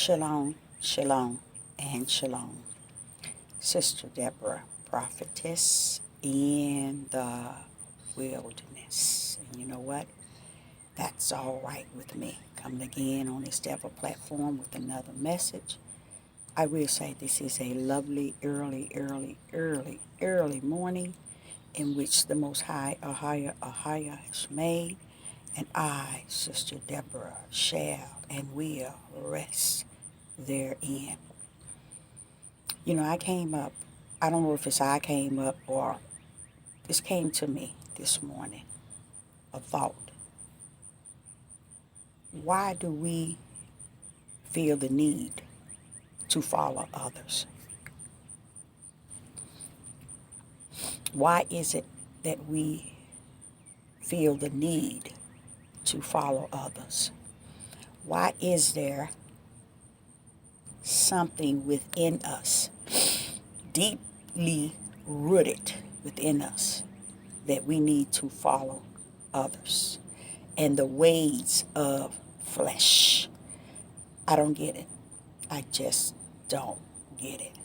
Shalom, shalom, and shalom. Sister Deborah, prophetess in the wilderness. And you know what? That's all right with me. Coming again on this Deborah platform with another message. I will say this is a lovely, early morning in which the Most High, Ahia has made. And I, Sister Deborah, shall and will rest therein. You know, I came up, I don't know if it's I came up or this came to me this morning, a thought. Why do we feel the need to follow others? Why is it that we feel the need to follow others? Why is there something within us, deeply rooted within us, that we need to follow others and the ways of flesh? I don't get it. I just don't get it.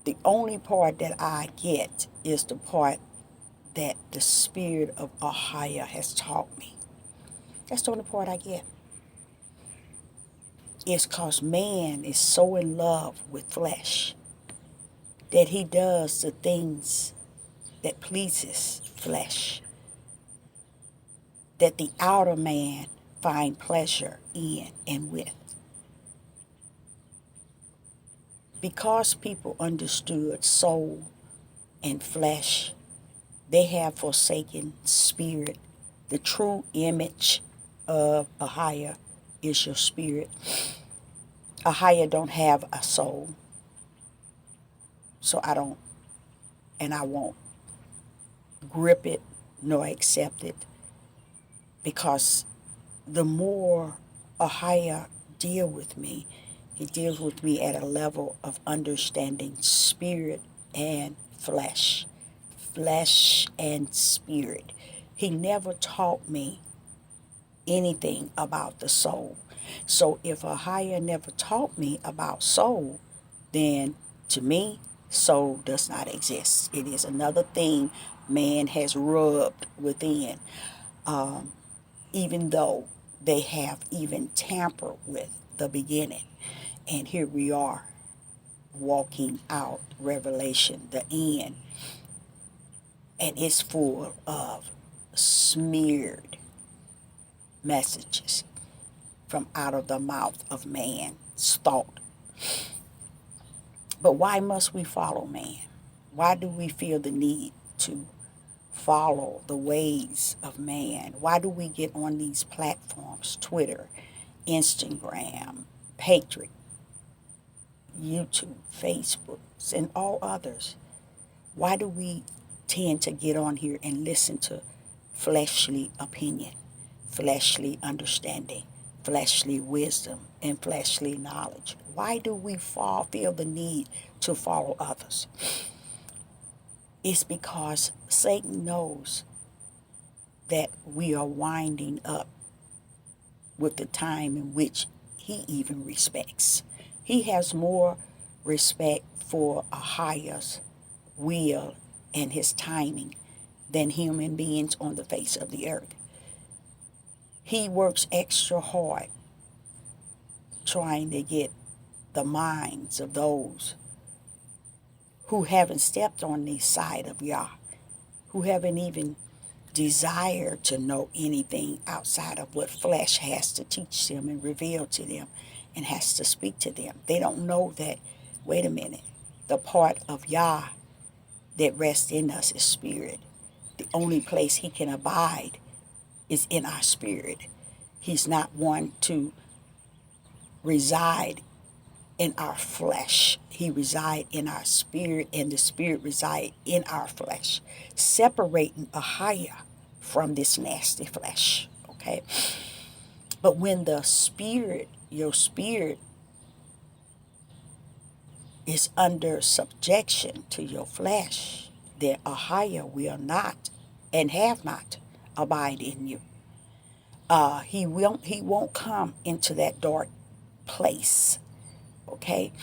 The only part that I get is the part that the Spirit of Ahia has taught me. That's the only part I get. It's because man is so in love with flesh that he does the things that pleases flesh, that the outer man find pleasure in and with. Because people understood soul and flesh, they have forsaken spirit. The true image of Ahia is your spirit. Ahia don't have a soul, so I don't, and I won't grip it nor accept it, because the more Ahia deal with me, he deals with me at a level of understanding spirit and flesh and spirit. He never taught me anything about the soul. So if Ahia never taught me about soul, then to me, soul does not exist. It is another thing man has rubbed within, even though they have even tampered with the beginning. And here we are walking out Revelation, the end, and it's full of smeared messages from out of the mouth of man's thought. But why must we follow man? Why do we feel the need to follow the ways of man? Why do we get on these platforms, Twitter, Instagram, Patriot, YouTube, Facebook, and all others? Why do we tend to get on here and listen to fleshly opinion, fleshly understanding, fleshly wisdom, and fleshly knowledge? Why do we feel the need to follow others? It's because Satan knows that we are winding up with the time in which he even respects. He has more respect for Ahia's will and his timing than human beings on the face of the earth. He works extra hard trying to get the minds of those who haven't stepped on the side of Yah, who haven't even desired to know anything outside of what flesh has to teach them and reveal to them and has to speak to them. They don't know that, wait a minute, the part of Yah that rests in us is spirit. The only place he can abide is in our spirit. He's not one to reside in our flesh. He reside in our spirit, and the spirit reside in our flesh, separating Ahia from this nasty flesh. Okay? But when the spirit, your spirit, is under subjection to your flesh, then Ahia will not and have not abide in you. He won't come into that dark place. Okay?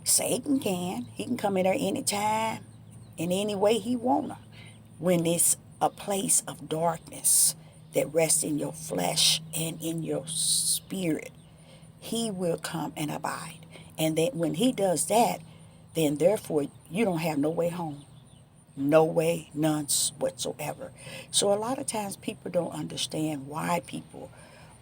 Satan he can come in there anytime, in any way he wanna. When it's a place of darkness that rests in your flesh and in your spirit, he will come and abide. And then when he does that, then therefore you don't have no way home. No way, none whatsoever. So a lot of times people don't understand why people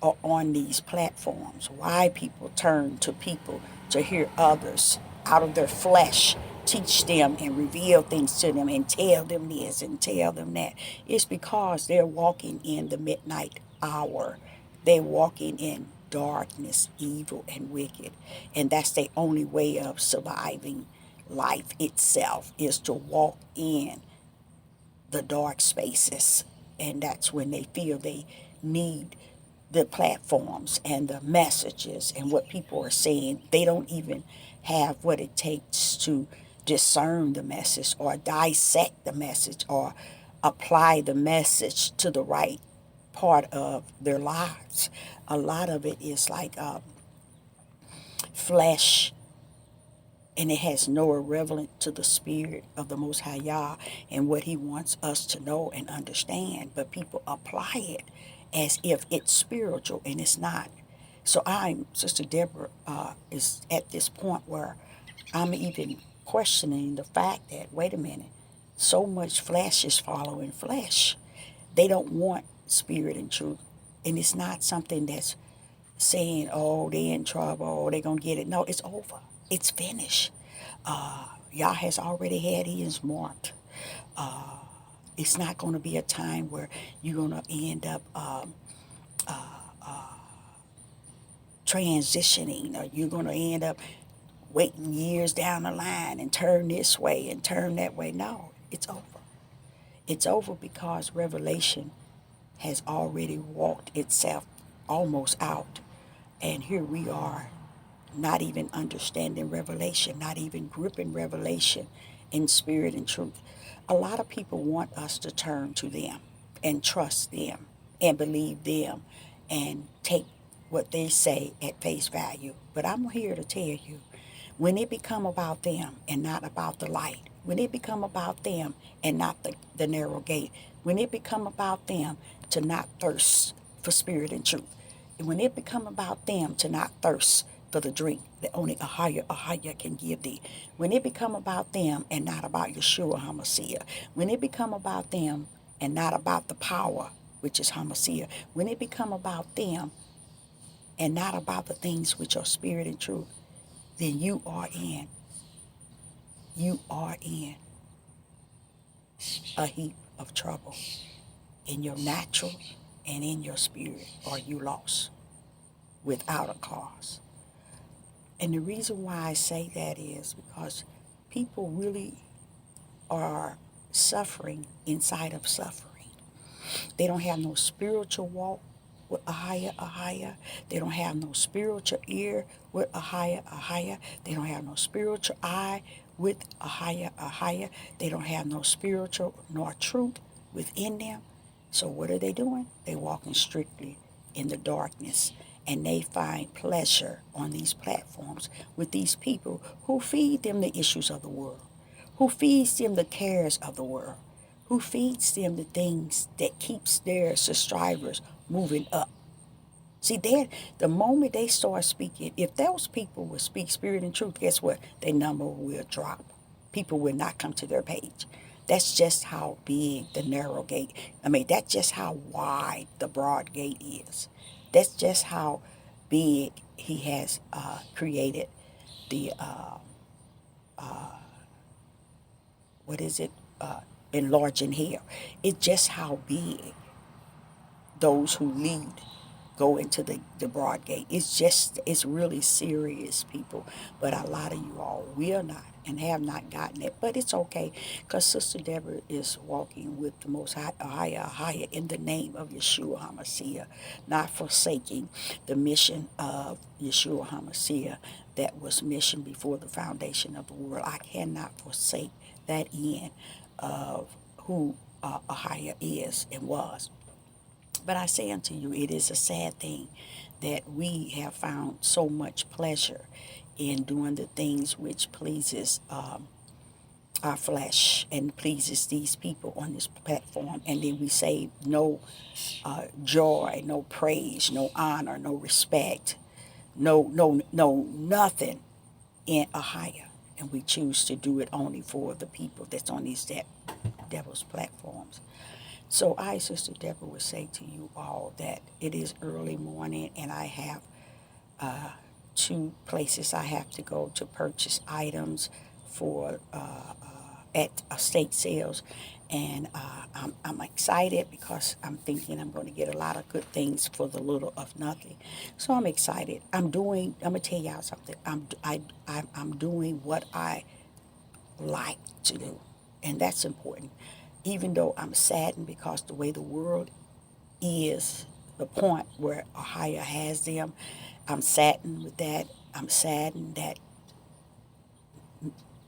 are on these platforms, why people turn to people to hear others out of their flesh teach them and reveal things to them and tell them this and tell them that. It's because they're walking in the midnight hour. They're walking in darkness, evil, and wicked. And that's the only way of surviving life itself, is to walk in the dark spaces. And that's when they feel they need the platforms and the messages and what people are saying. They don't even have what it takes to discern the message or dissect the message or apply the message to the right part of their lives. A lot of it is like flesh, and it has no irrelevance to the spirit of the Most High Yah and what He wants us to know and understand. But people apply it as if it's spiritual, and it's not. So Sister Deborah, is at this point where I'm even questioning the fact that, wait a minute, so much flesh is following flesh. They don't want spirit and truth. And it's not something that's saying, oh, they in trouble, or they going to get it. No, it's over. It's finished. Yah has already had his marked. It's not going to be a time where you're going to end up transitioning, or you're going to end up waiting years down the line and turn this way and turn that way. No, it's over. It's over because Revelation has already walked itself almost out. And here we are, not even understanding Revelation, not even gripping Revelation in spirit and truth. A lot of people want us to turn to them and trust them and believe them and take what they say at face value. But I'm here to tell you, when it become about them and not about the light, when it become about them and not the narrow gate, when it become about them to not thirst for spirit and truth, and when it become about them to not thirst for the drink that only Ahaya can give thee, when it become about them and not about Yeshua HaMashiach, when it become about them and not about the power, which is HaMashiach, when it become about them and not about the things which are spirit and truth, then you are in a heap of trouble in your natural and in your spirit, or you lost without a cause. And the reason why I say that is because people really are suffering inside of suffering. They don't have no spiritual walk with Ahaya. They don't have no spiritual ear with Ahaya. They don't have no spiritual eye with Ahaya. They don't have no spiritual nor truth within them. So what are they doing? They walking strictly in the darkness. And they find pleasure on these platforms with these people who feed them the issues of the world, who feeds them the cares of the world, who feeds them the things that keeps their subscribers moving up. See, the moment they start speaking, if those people would speak spirit and truth, guess what? Their number will drop. People will not come to their page. That's just how big the narrow gate. That's just how wide the broad gate is. That's just how big he has created the what is it? Enlarging hell. It's just how big those who lead go into the broad gate. It's really serious, people. But a lot of you all will not and have not gotten it. But it's okay, because Sister Deborah is walking with the Most High in the name of Yeshua HaMashiach, not forsaking the mission of Yeshua HaMashiach that was mission before the foundation of the world. I cannot forsake that end of who Ahaya is and was. But I say unto you, it is a sad thing that we have found so much pleasure in doing the things which pleases our flesh and pleases these people on this platform, and then we say no joy, no praise, no honor, no respect, no nothing in a higher, and we choose to do it only for the people that's on these devil's platforms. So I, Sister Deborah, would say to you all that it is early morning, and I have two places I have to go to purchase items for at estate sales, and I'm excited because I'm thinking I'm going to get a lot of good things for the little of nothing. So I'm excited. I'm gonna tell y'all something. I'm doing what I like to do, and that's important. Even though I'm saddened because the way the world is, the point where Ohio has them, I'm saddened with that. I'm saddened that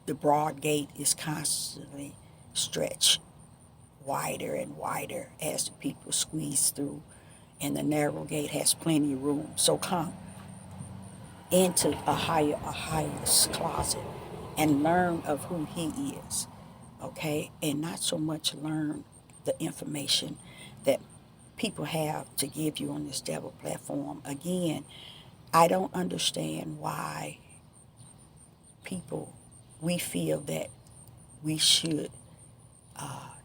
the broad gate is constantly stretched wider and wider as the people squeeze through, and the narrow gate has plenty of room. So come into a higher closet and learn of who he is, okay? And not so much learn the information that people have to give you on this devil platform. Again, I don't understand why people, we feel that we should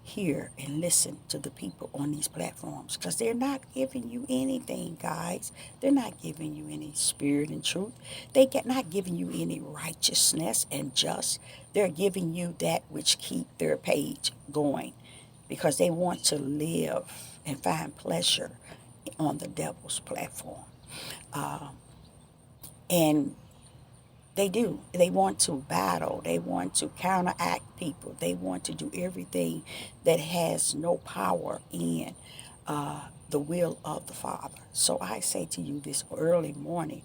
hear and listen to the people on these platforms, because they're not giving you anything, guys. They're not giving you any spirit and truth. They get not giving you any righteousness and just. They're giving you that which keep their page going, because they want to live and find pleasure on the devil's platform. And they do. They want to battle. They want to counteract people. They want to do everything that has no power in the will of the Father. So I say to you this early morning,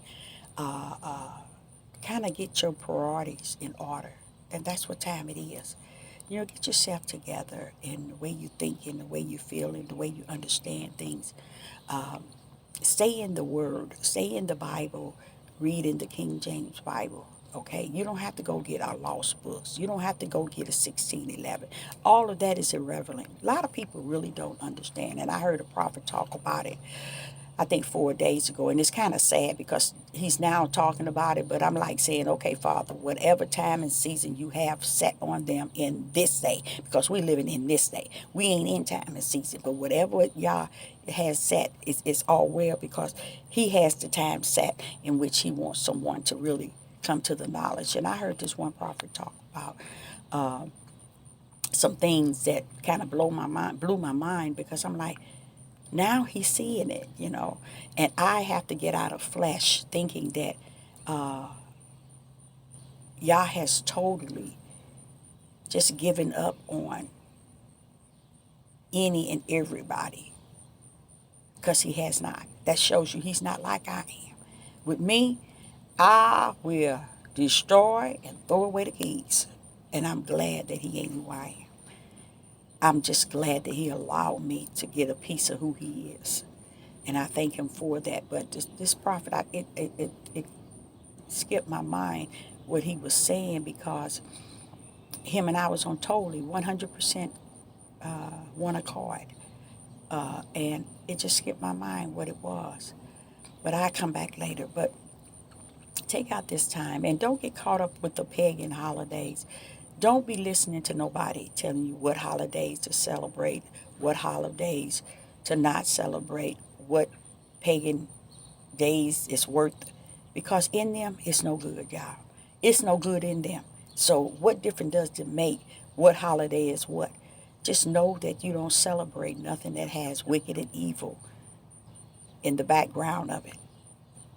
kind of get your priorities in order. And that's what time it is. You know, get yourself together in the way you think, in the way you feel, in the way you understand things. Stay in the Word, stay in the Bible, read in the King James Bible. Okay, you don't have to go get our lost books. You don't have to go get a 1611. All of that is irrelevant. A lot of people really don't understand, and I heard a prophet talk about it, I think 4 days ago, and it's kind of sad because he's now talking about it, but I'm like saying, okay, Father, whatever time and season you have set on them in this day, because we're living in this day. We ain't in time and season, but whatever Yah has set, it's all well, because he has the time set in which he wants someone to really come to the knowledge. And I heard this one prophet talk about some things that kind of blew my mind, because I'm like, now he's seeing it, you know. And I have to get out of flesh thinking that Yah has totally just given up on any and everybody, because he has not. That shows you he's not like I am. With me, I will destroy and throw away the keys. And I'm glad that he ain't who I am. I'm just glad that he allowed me to get a piece of who he is. And I thank him for that. But this prophet, it skipped my mind what he was saying, because him and I was on totally 100% one accord. And it just skipped my mind what it was. But I come back later. But take out this time and don't get caught up with the pagan holidays. Don't be listening to nobody telling you what holidays to celebrate, what holidays to not celebrate, what pagan days is worth, because in them it's no good, y'all. It's no good in them. So what difference does it make what holiday is what? Just know that you don't celebrate nothing that has wicked and evil in the background of it,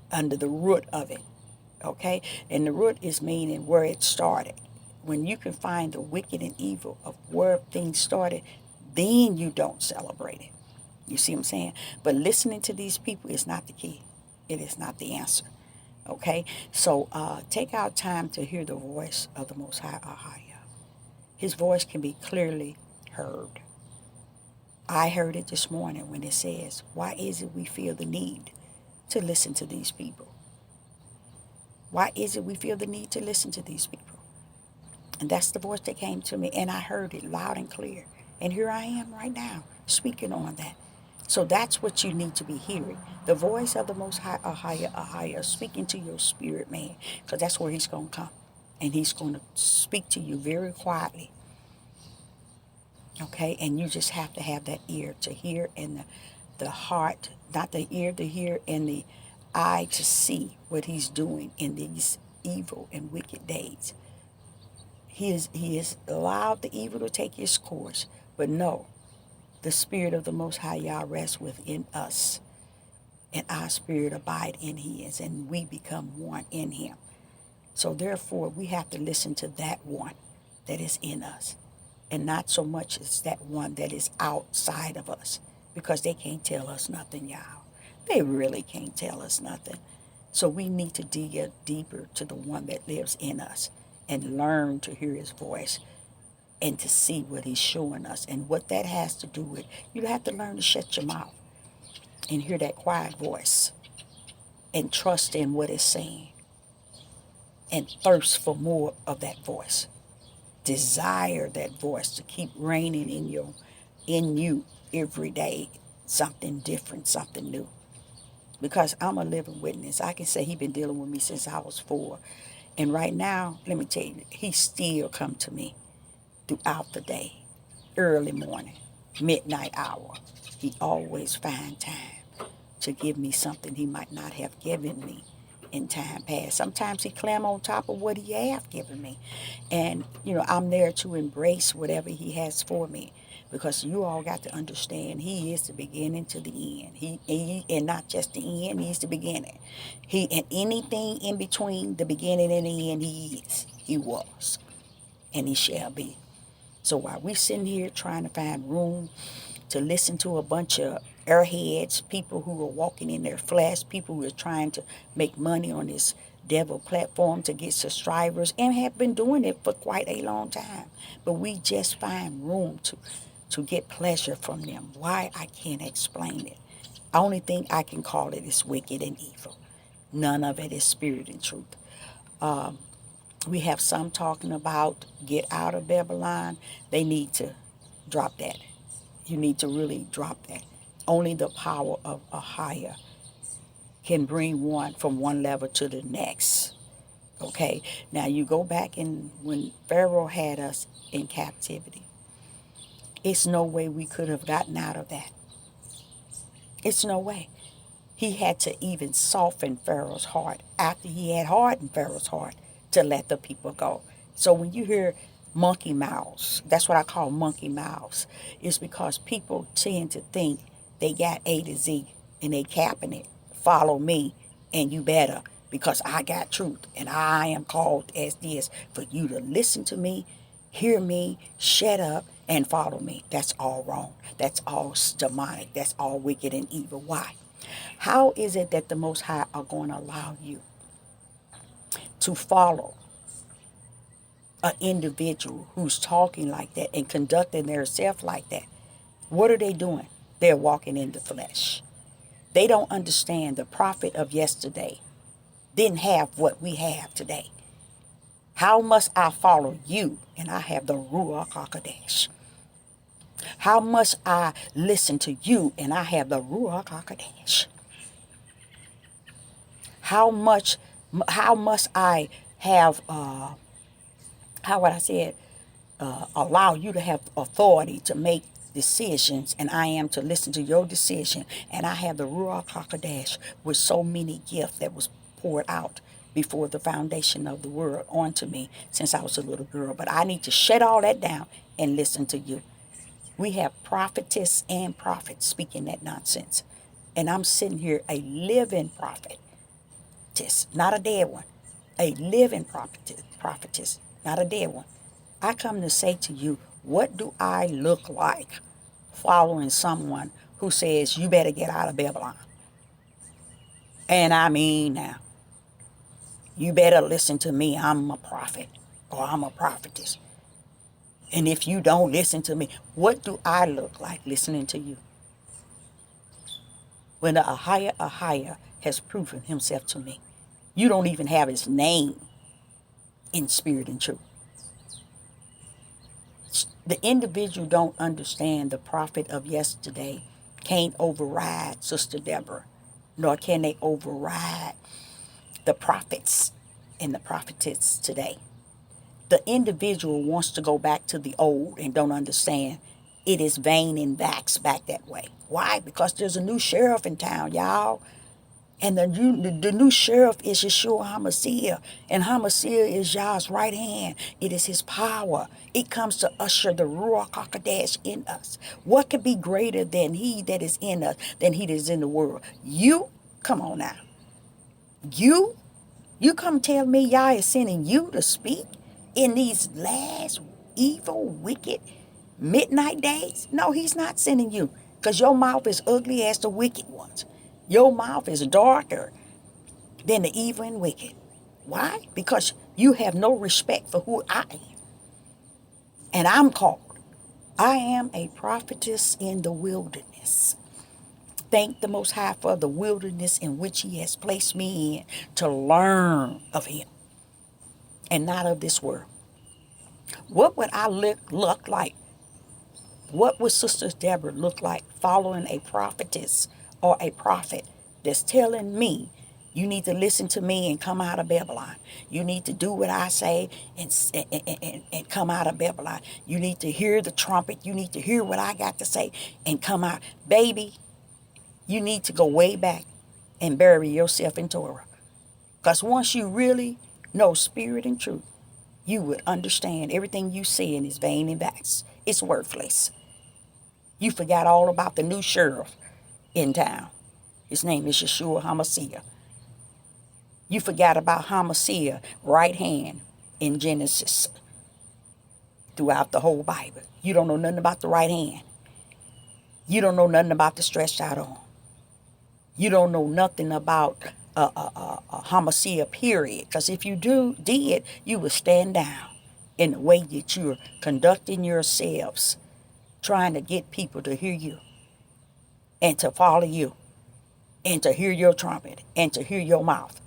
under the root of it. Okay? And the root is meaning where it started. When you can find the wicked and evil of where things started, then you don't celebrate it. You see what I'm saying? But listening to these people is not the key. It is not the answer. Okay? So take out time to hear the voice of the Most High Ahaya. His voice can be clearly heard. I heard it this morning when it says, why is it we feel the need to listen to these people? Why is it we feel the need to listen to these people? And that's the voice that came to me, and I heard it loud and clear. And here I am right now, speaking on that. So that's what you need to be hearing. The voice of the Most High, Ahaya, speaking to your spirit, man, because that's where he's going to come. And he's going to speak to you very quietly, okay? And you just have to have that ear to hear, and the heart, not the ear to hear, and the eye to see what he's doing in these evil and wicked days. He is allowed the evil to take its course, but no, the Spirit of the Most High Yah rests within us, and our spirit abide in his, and we become one in him. So therefore, we have to listen to that one that is in us, and not so much as that one that is outside of us, because they can't tell us nothing, y'all. They really can't tell us nothing. So we need to dig deeper to the one that lives in us and learn to hear his voice and to see what he's showing us. And what that has to do with, you have to learn to shut your mouth and hear that quiet voice and trust in what it's saying and thirst for more of that voice. Desire that voice to keep reigning in you every day, something different, something new. Because I'm a living witness. I can say he's been dealing with me since I was 4. And right now, let me tell you, he still come to me throughout the day, early morning, midnight hour. He always find time to give me something he might not have given me in time past. Sometimes he climb on top of what he have given me. And, I'm there to embrace whatever he has for me. Because you all got to understand, he is the beginning to the end. He and not just the end, he's the beginning. And anything in between the beginning and the end, he is. He was. And he shall be. So while we sitting here trying to find room to listen to a bunch of airheads, people who are walking in their flesh, people who are trying to make money on this devil platform to get subscribers, and have been doing it for quite a long time. But we just find room to get pleasure from them. Why? I can't explain it. Only thing I can call it is wicked and evil. None of it is spirit and truth. We have some talking about get out of Babylon. They need to drop that. You need to really drop that. Only the power of a higher can bring one from one level to the next. Okay? Now you go back and when Pharaoh had us in captivity, it's no way we could have gotten out of that. It's no way. He had to even soften Pharaoh's heart after he had hardened Pharaoh's heart to let the people go. So when you hear monkey mouths, that's what I call monkey mouths, is because people tend to think they got A to Z and they capping it. Follow me and you better, because I got truth and I am called as this for you to listen to me, hear me, shut up, and follow me. That's all wrong. That's all demonic. That's all wicked and evil. Why? How is it that the Most High are going to allow you to follow an individual who's talking like that and conducting themselves like that? What are they doing? They're walking in the flesh. They don't understand the prophet of yesterday didn't have what we have today. How must I follow you and I have the Ruach HaKodesh? How must I listen to you and I have the Ruach HaKodesh? How must I have, how would I say it, allow you to have authority to make decisions and I am to listen to your decision, and I have the Ruach HaKodesh with so many gifts that was poured out before the foundation of the world onto me since I was a little girl. But I need to shut all that down and listen to you. We have prophetess and prophets speaking that nonsense. And I'm sitting here, a living prophetess, not a dead one. A living prophetess, not a dead one. I come to say to you, what do I look like following someone who says, you better get out of Babylon? And I mean now, you better listen to me. I'm a prophet or I'm a prophetess. And if you don't listen to me, what do I look like listening to you? When the Ahaya has proven himself to me. You don't even have his name in spirit and truth. The individual don't understand the prophet of yesterday can't override Sister Deborah, nor can they override the prophets and the prophetess today. The individual wants to go back to the old and don't understand it is vain and vax back that way. Why? Because there's a new sheriff in town, y'all. And the new sheriff is Yeshua HaMashiach. And HaMashiach is Yah's right hand. It is his power. It comes to usher the Ruach HaKodesh in us. What could be greater than he that is in us, than he that is in the world? You, come on now. You come tell me Yah is sending you to speak in these last evil, wicked, midnight days? No, he's not sending you, because your mouth is ugly as the wicked ones. Your mouth is darker than the evil and wicked. Why? Because you have no respect for who I am. And I'm called. I am a prophetess in the wilderness. Thank the Most High for the wilderness in which he has placed me in to learn of him and not of this world. What would I look like? What would Sister Deborah look like following a prophetess or a prophet that's telling me you need to listen to me and come out of Babylon? You need to do what I say and come out of Babylon. You need to hear the trumpet. You need to hear what I got to say and come out. Baby, you need to go way back and bury yourself in Torah. Because once you really know spirit and truth, you would understand everything you saying is vain and vast. It's worthless. You forgot all about the new sheriff in town. His name is Yeshua HaMashiach. You forgot about HaMashiach, right hand in Genesis throughout the whole Bible. You don't know nothing about the right hand. You don't know nothing about the stretched out arm. You don't know nothing about HaMashiach, period. Because if you did, you would stand down in the way that you're conducting yourselves, trying to get people to hear you and to follow you and to hear your trumpet and to hear your mouth.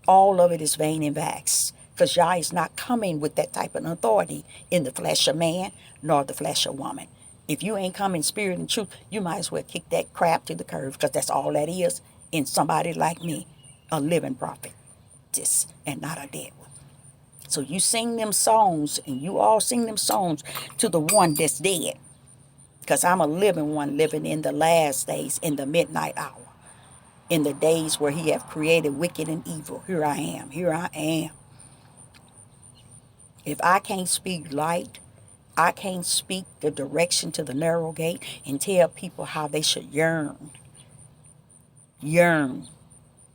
All of it is vain and vast, because Yah is not coming with that type of authority in the flesh of man nor the flesh of woman. If you ain't come in spirit and truth, you might as well kick that crap to the curb, because that's all that is in somebody like me, a living prophet, and not a dead one. So you sing them songs, and you all sing them songs to the one that's dead, because I'm a living one, living in the last days, in the midnight hour, in the days where he have created wicked and evil. Here I am. Here I am. If I can't speak light, I can't speak the direction to the narrow gate and tell people how they should yearn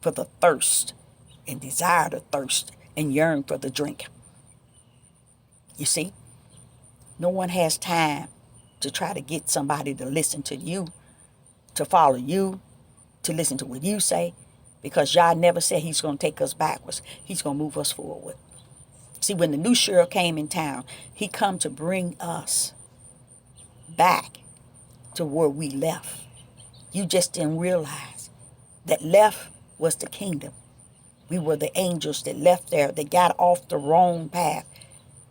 for the thirst and desire the thirst and yearn for the drink. You see, no one has time to try to get somebody to listen to you, to follow you, to listen to what you say, because Yah never said he's going to take us backwards. He's going to move us forward. See, when the new sheriff came in town, he come to bring us back to where we left. You just didn't realize that left was the kingdom. We were the angels that left there. They got off the wrong path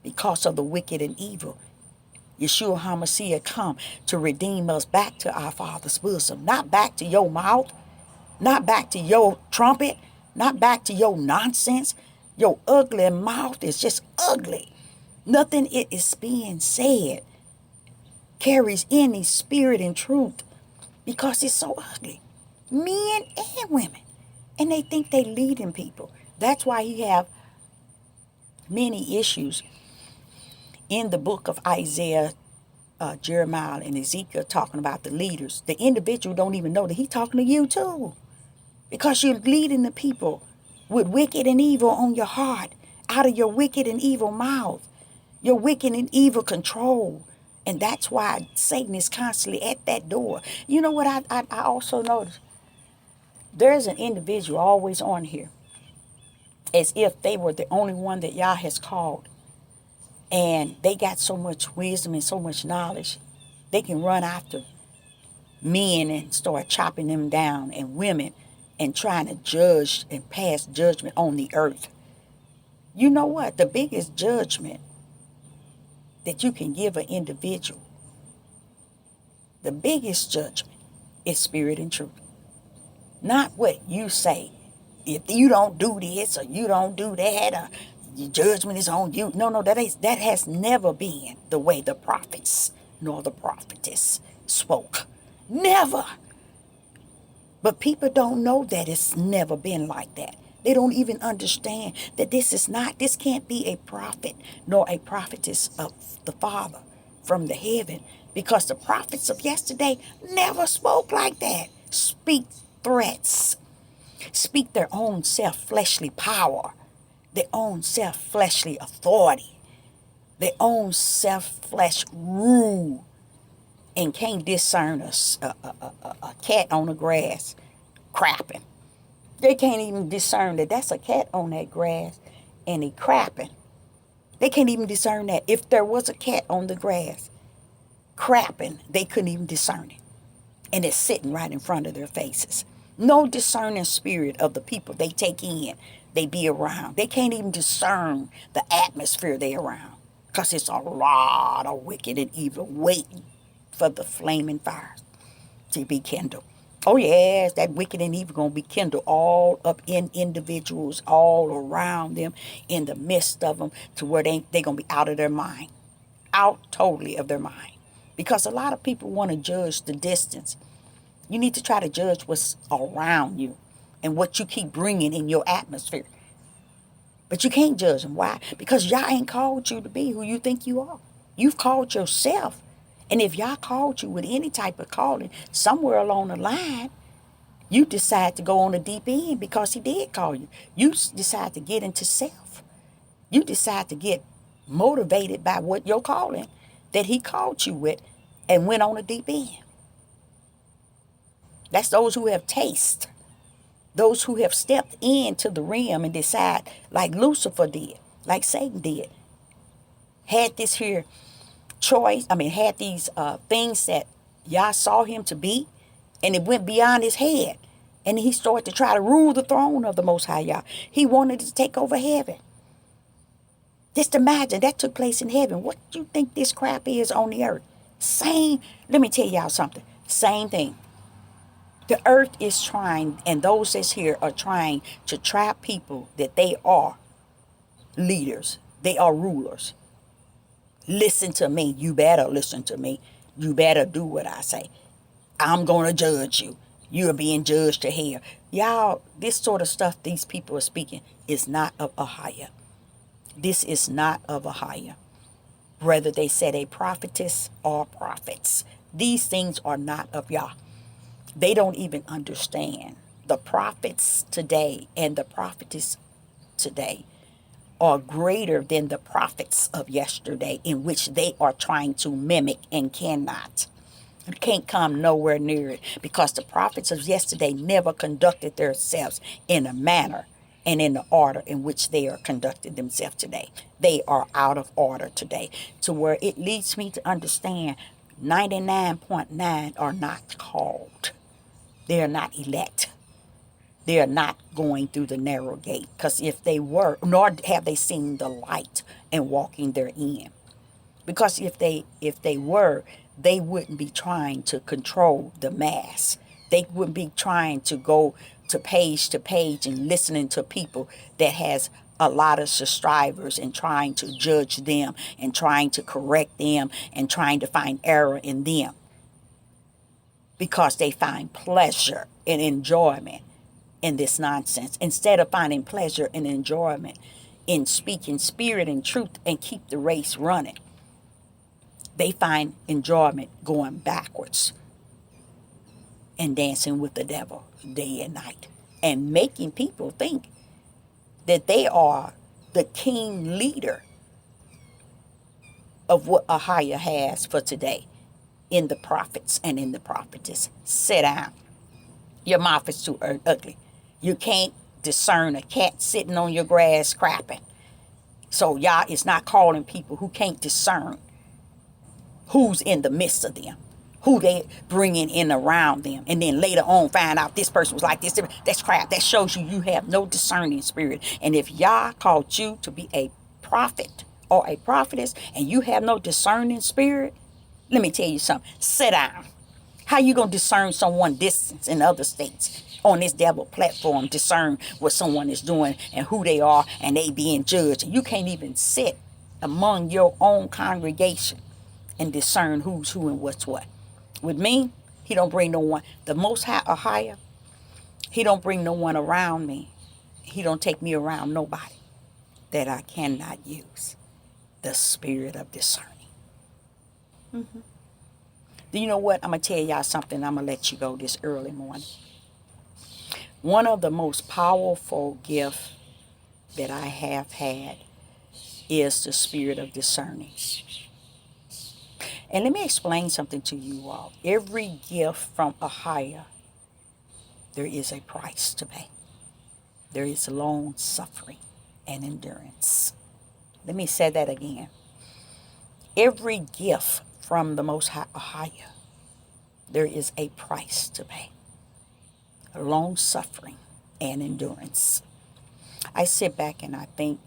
because of the wicked and evil. Yeshua HaMashiach come to redeem us back to our Father's bosom. Not back to your mouth. Not back to your trumpet. Not back to your nonsense. Your ugly mouth is just ugly. Nothing it is being said carries any spirit and truth, because it's so ugly. Men and women. And they think they leading people. That's why he have many issues in the book of Isaiah, Jeremiah, and Ezekiel, talking about the leaders. The individual don't even know that he's talking to you too, because you're leading the people with wicked and evil on your heart, out of your wicked and evil mouth, your wicked and evil control. And that's why Satan is constantly at that door. You know what I also noticed? There's an individual always on here as if they were the only one that Yah has called. And they got so much wisdom and so much knowledge, they can run after men and start chopping them down, and women and trying to judge and pass judgment on the earth. You know what? The biggest judgment that you can give an individual, the biggest judgment is spirit and truth. Not what you say. If you don't do this or you don't do that, or your judgment is on you. No, that has never been the way the prophets nor the prophetess spoke. Never. But people don't know that it's never been like that. They don't even understand that this can't be a prophet nor a prophetess of the Father from the heaven, because the prophets of yesterday never spoke like that. Speak threats, speak their own self-fleshly power, their own self-fleshly authority, their own self-flesh rule, and can't discern a cat on the grass crapping. They can't even discern that that's a cat on that grass and he crapping. They can't even discern that. If there was a cat on the grass crapping, they couldn't even discern it. And it's sitting right in front of their faces. No discerning spirit of the people they take in, they be around. They can't even discern the atmosphere they around, because it's a lot of wicked and evil waiting for the flaming fire to be kindled. Oh yes, that wicked and evil going to be kindled all up in individuals, all around them, in the midst of them, to where they're going to be out of their mind. Out totally of their mind. Because a lot of people want to judge the distance. You need to try to judge what's around you and what you keep bringing in your atmosphere. But you can't judge them. Why? Because Yah ain't called you to be who you think you are. You've called yourself. And if Yah called you with any type of calling, somewhere along the line, you decide to go on the deep end because he did call you. You decide to get into self. You decide to get motivated by what your calling that he called you with and went on a deep end. That's those who have taste. Those who have stepped into the realm and decide, like Lucifer did, like Satan did. Had this here choice, had these things that Yah saw him to be, and it went beyond his head. And he started to try to rule the throne of the Most High Yah. He wanted to take over heaven. Just imagine that took place in heaven. What do you think this crap is on the earth? Same, let me tell y'all something. Same thing. The earth is trying, and those that's here are trying to trap people that they are leaders. They are rulers. Listen to me. You better listen to me. You better do what I say. I'm going to judge you. You're being judged to hell. Y'all, this sort of stuff these people are speaking is not of Ahia. This is not of Ahia. Whether they said a prophetess or prophets, these things are not of Yah. They don't even understand. The prophets today and the prophetess today are greater than the prophets of yesterday, in which they are trying to mimic and cannot. You can't come nowhere near it, because the prophets of yesterday never conducted themselves in a manner and in the order in which they are conducting themselves today. They are out of order today, to where it leads me to understand 99.9 are not called. They are not elect. They are not going through the narrow gate, because if they were, nor have they seen the light and walking therein. Because if they were, they wouldn't be trying to control the mass. They wouldn't be trying to go to page and listening to people that has a lot of subscribers and trying to judge them and trying to correct them and trying to find error in them, because they find pleasure and enjoyment in this nonsense, instead of finding pleasure and enjoyment in speaking spirit and truth and keep the race running. They find enjoyment going backwards and dancing with the devil day and night, and making people think that they are the king leader of what Ahia has for today in the prophets and in the prophetess. Sit down. Your mouth is too ugly. You can't discern a cat sitting on your grass crapping. So Yah is not calling people who can't discern who's in the midst of them, who they bringing in around them. And then later on find out this person was like this. That's crap. That shows you have no discerning spirit. And if Yah called you to be a prophet or a prophetess and you have no discerning spirit, let me tell you something. Sit down. How you going to discern someone distance in other states? On this devil platform, discern what someone is doing and who they are, and they being judged. And you can't even sit among your own congregation and discern who's who and what's what. With me, he don't bring no one. The Most High or higher, he don't bring no one around me. He don't take me around nobody that I cannot use the spirit of discerning. Do you know what? I'm going to tell y'all something. I'm going to let you go this early morning. One of the most powerful gifts that I have had is the spirit of discerning. And let me explain something to you all. Every gift from Ahia, there is a price to pay. There is long suffering and endurance. Let me say that again. Every gift from the Most High Ahia, there is a price to pay. Long suffering and endurance. I sit back and I think,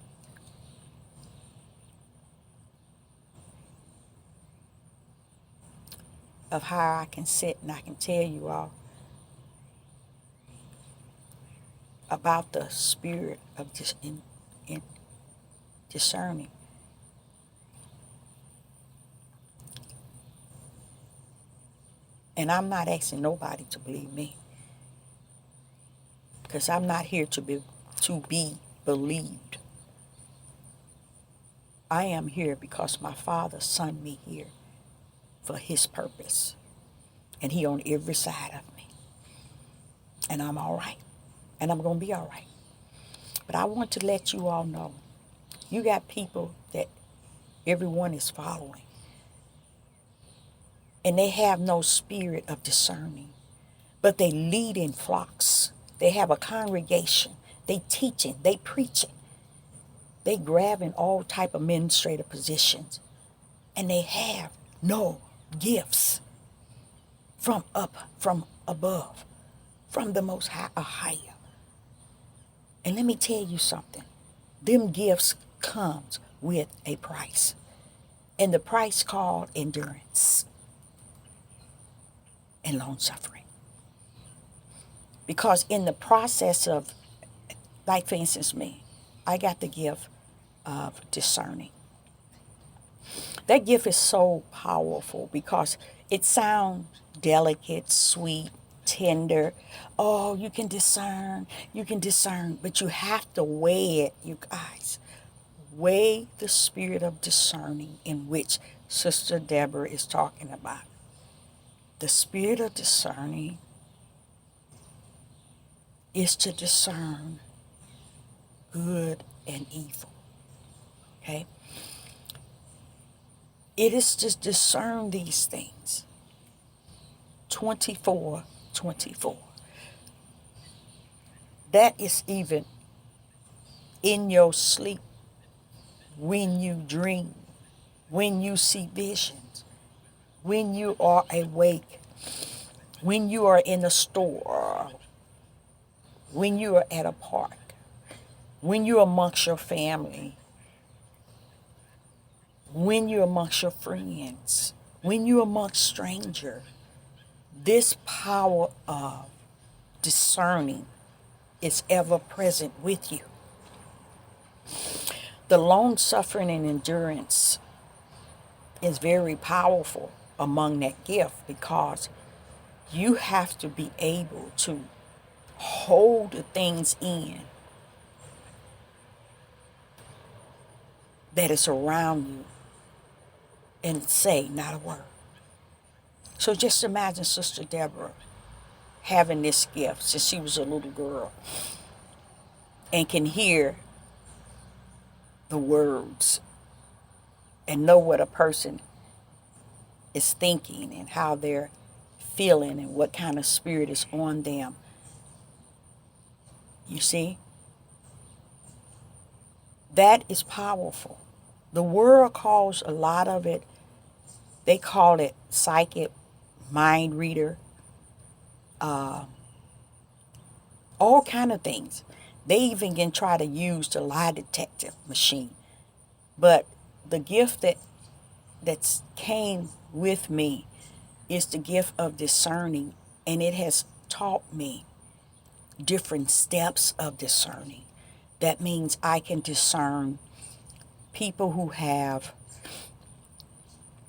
of how I can sit and I can tell you all about the spirit of in discerning. And I'm not asking nobody to believe me, because I'm not here to be believed. I am here because my Father sent me here for his purpose. And he on every side of me. And I'm all right. And I'm going to be all right. But I want to let you all know, you got people that everyone is following. And they have no spirit of discerning. But they lead in flocks. They have a congregation. They teaching. They preaching. They grabbing all type of administrative positions. And they have no gifts from above, from the Most High or higher. And let me tell you something. Them gifts comes with a price. And the price called endurance and long suffering. Because in the process of, like for instance me, I got the gift of discerning. That gift is so powerful because it sounds delicate, sweet, tender. Oh, you can discern, but you have to weigh it, you guys. Weigh the spirit of discerning in which Sister Deborah is talking about. The spirit of discerning is to discern good and evil. Okay? It is to discern these things. 24:24. That is even in your sleep, when you dream, when you see visions, when you are awake, when you are in a store, when you are at a park, when you're amongst your family, when you're amongst your friends, when you're amongst strangers. This power of discerning is ever present with you. The long suffering and endurance is very powerful among that gift, because you have to be able to hold the things in that is around you and say not a word. So just imagine Sister Deborah having this gift since she was a little girl and can hear the words and know what a person is thinking and how they're feeling and what kind of spirit is on them. You see? That is powerful. The world calls a lot of it, they call it psychic mind reader, all kind of things. They even can try to use the lie detector machine. But the gift that's came with me is the gift of discerning, and it has taught me different steps of discerning. That means I can discern people who have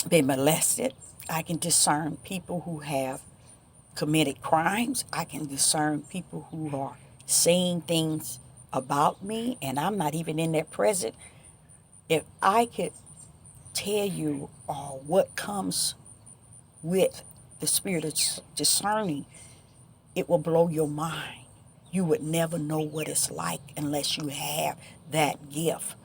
been molested. I can discern people who have committed crimes. I can discern people who are saying things about me and I'm not even in their presence. If I could tell you what comes with the spirit of discerning, it will blow your mind. You would never know what it's like unless you have that gift.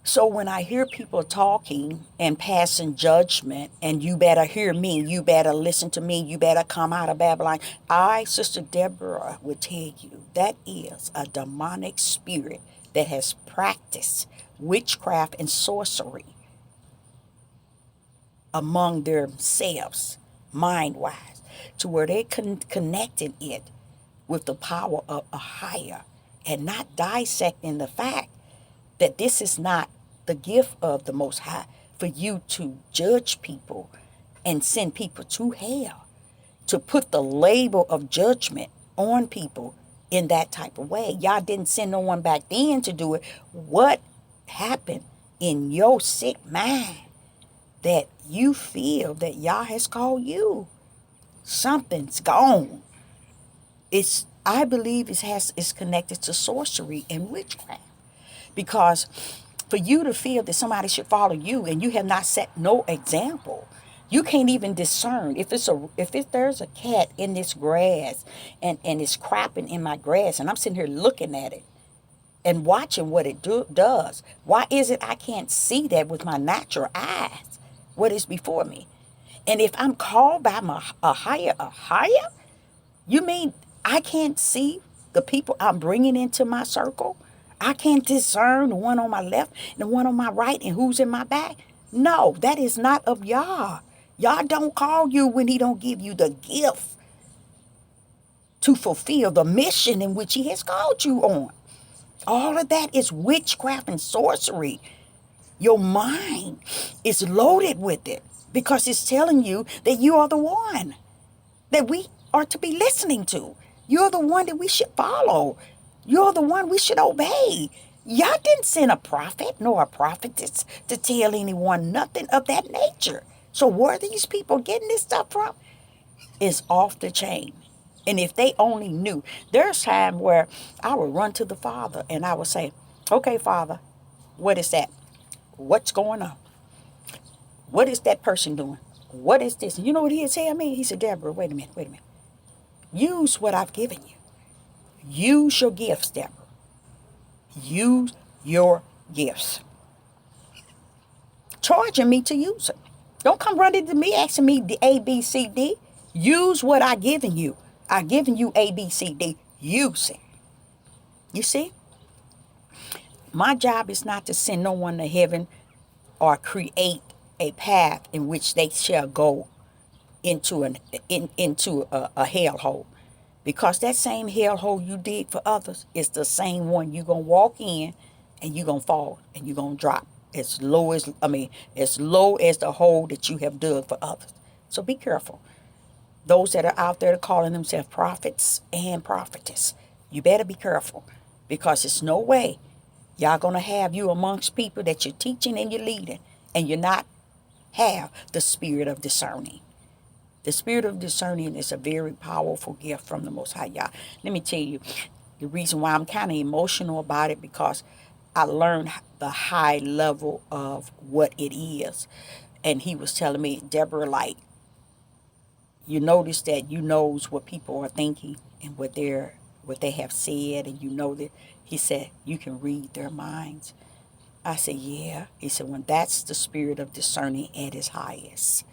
So when I hear people talking and passing judgment, and you better hear me, you better listen to me, you better come out of Babylon, Sister Deborah, would tell you that is a demonic spirit that has practiced witchcraft and sorcery among themselves, mind-wise, to where they connected it with the power of a higher, and not dissecting the fact that this is not the gift of the Most High for you to judge people and send people to hell, to put the label of judgment on people in that type of way. Y'all didn't send no one back then to do it. What happened in your sick mind that you feel that Yah has called you? Something's gone. I believe it's connected to sorcery and witchcraft. Because for you to feel that somebody should follow you and you have not set no example, you can't even discern if there's a cat in this grass and it's crapping in my grass and I'm sitting here looking at it and watching what it does. Why is it I can't see that with my natural eyes? What is before me? And if I'm called by a higher, you mean I can't see the people I'm bringing into my circle? I can't discern the one on my left and the one on my right and who's in my back? No, that is not of Yah. Yah don't call you when he don't give you the gift to fulfill the mission in which he has called you on. All of that is witchcraft and sorcery. Your mind is loaded with it because it's telling you that you are the one that we are to be listening to. You're the one that we should follow. You're the one we should obey. Y'all didn't send a prophet nor a prophetess to tell anyone nothing of that nature. So where are these people getting this stuff from? Is off the chain. And if they only knew, there's time where I would run to the Father and I would say, okay, Father, what is that? What's going on? What is that person doing? What is this? And you know what he'd tell me? He said, Deborah, wait a minute. Use what I've given you. Use your gifts, Deborah. Use your gifts. Charging me to use it. Don't come running to me asking me the A, B, C, D. Use what I've given you. I've given you A, B, C, D. Use it. You see? My job is not to send no one to heaven or create a path in which they shall go into a hellhole. Because that same hellhole you dig for others is the same one you're going to walk in and you're going to fall and you're going to drop as low as the hole that you have dug for others. So be careful. Those that are out there calling themselves prophets and prophetess, you better be careful because it's no way y'all going to have you amongst people that you're teaching and you're leading and you're not have the spirit of discerning. The spirit of discerning is a very powerful gift from the Most High Yah. Let me tell you, the reason why I'm kind of emotional about it because I learned the high level of what it is. And he was telling me, Deborah, like, you notice that you knows what people are thinking and what they have said, and you know that he said you can read their minds. I said, yeah. He said, when that's the spirit of discerning at its highest.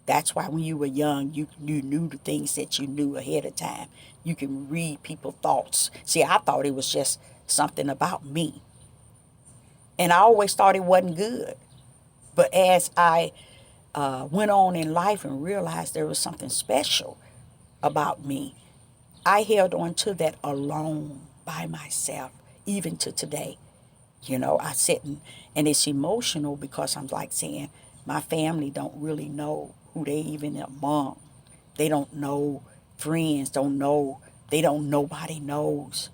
That's why when you were young, you knew the things that you knew ahead of time. You can read people's thoughts. See, I thought it was just something about me. And I always thought it wasn't good. But as I went on in life and realized there was something special about me, I held on to that alone by myself, even to today. I sit and it's emotional because I'm like saying my family don't really know who they even among. They don't know, friends don't know, nobody knows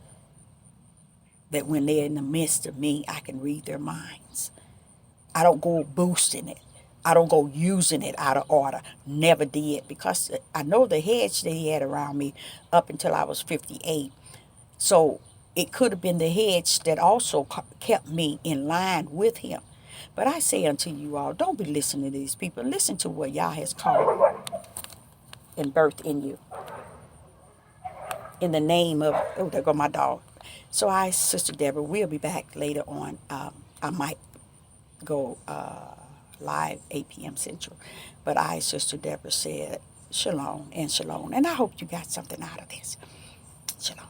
that when they're in the midst of me, I can read their minds. I don't go boosting it. I don't go using it out of order. Never did, because I know the hedge that he had around me up until I was 58. So it could have been the hedge that also kept me in line with him. But I say unto you all, don't be listening to these people. Listen to what Yah has called and birthed in you. In the name of, oh, there go my dog. So Sister Deborah, we'll be back later on. I might go live 8 p.m. Central. But Sister Deborah, said shalom and shalom. And I hope you got something out of this. Shalom.